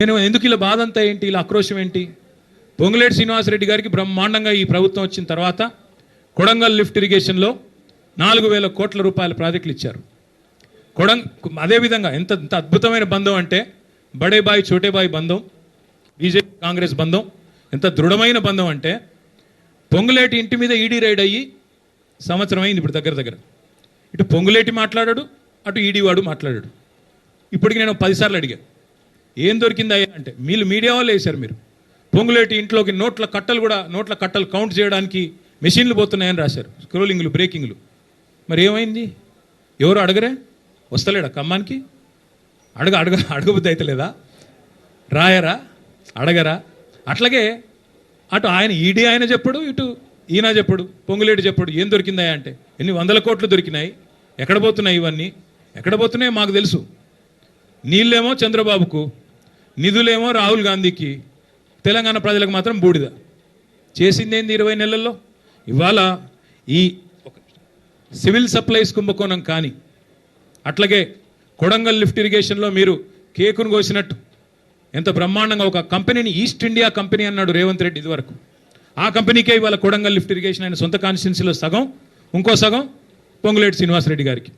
నేను ఎందుకు ఇలా బాధ అంతా ఏంటి, ఇలా ఆక్రోశం ఏంటి? పొంగులేటి శ్రీనివాసరెడ్డి గారికి బ్రహ్మాండంగా ఈ ప్రభుత్వం వచ్చిన తర్వాత కొడంగల్ లిఫ్ట్ ఇరిగేషన్లో 4,000 కోట్ల రూపాయల ప్రాజెక్టులు ఇచ్చారు. అదేవిధంగా ఎంత అద్భుతమైన బంధం అంటే బడేబాయి చోటేబాయి బంధం, బీజేపీ కాంగ్రెస్ బంధం ఎంత దృఢమైన బంధం అంటే పొంగులేటి ఇంటి మీద ఈడీ రైడ్ అయ్యి సంవత్సరం అయింది ఇప్పుడు దగ్గర. ఇటు పొంగులేటి మాట్లాడాడు, అటు ఈడీ వాడు మాట్లాడాడు. ఇప్పటికి నేను 10 సార్లు అడిగాను, ఏం దొరికింది అయ్యా అంటే మీరు మీడియా వాళ్ళు వేశారు. మీరు పొంగులేటి ఇంట్లోకి నోట్ల కట్టలు కౌంట్ చేయడానికి మెషిన్లు పోతున్నాయని రాశారు, స్క్రోలింగ్లు, బ్రేకింగ్లు. మరి ఏమైంది? ఎవరు అడగరే? వస్తలేడా ఖమ్మానికి? అడగబుద్ధి అయితే లేదా? రాయరా? అడగరా? అట్లాగే అటు ఆయన ఈడీ ఆయన చెప్పడు, ఇటు ఈయన చెప్పడు, పొంగులేటి చెప్పడు. ఏం దొరికిందా అంటే ఎన్ని 100 కోట్లు దొరికినాయి. ఎక్కడ పోతున్నాయి ఇవన్నీ? ఎక్కడ పోతున్నాయో మాకు తెలుసు. నీళ్ళేమో చంద్రబాబుకు, నిధులేమో రాహుల్ గాంధీకి, తెలంగాణ ప్రజలకు మాత్రం బూడిద. చేసిందేంది 20 నెలల్లో? ఇవాళ ఈ సివిల్ సప్లైస్ కుంభకోణం కానీ, అట్లాగే కొడంగల్ లిఫ్ట్ ఇరిగేషన్లో మీరు కేకును కోసినట్టు ఎంత బ్రహ్మాండంగా ఒక కంపెనీని ఈస్ట్ ఇండియా కంపెనీ అన్నాడు రేవంత్ రెడ్డి ఇదివరకు. ఆ కంపెనీకే ఇవాళ కొడంగల్ లిఫ్ట్ ఇరిగేషన్ ఆయన సొంత కాన్స్టిట్యున్సీలో సగం, ఇంకో సగం పొంగులేటి శ్రీనివాసరెడ్డి గారికి.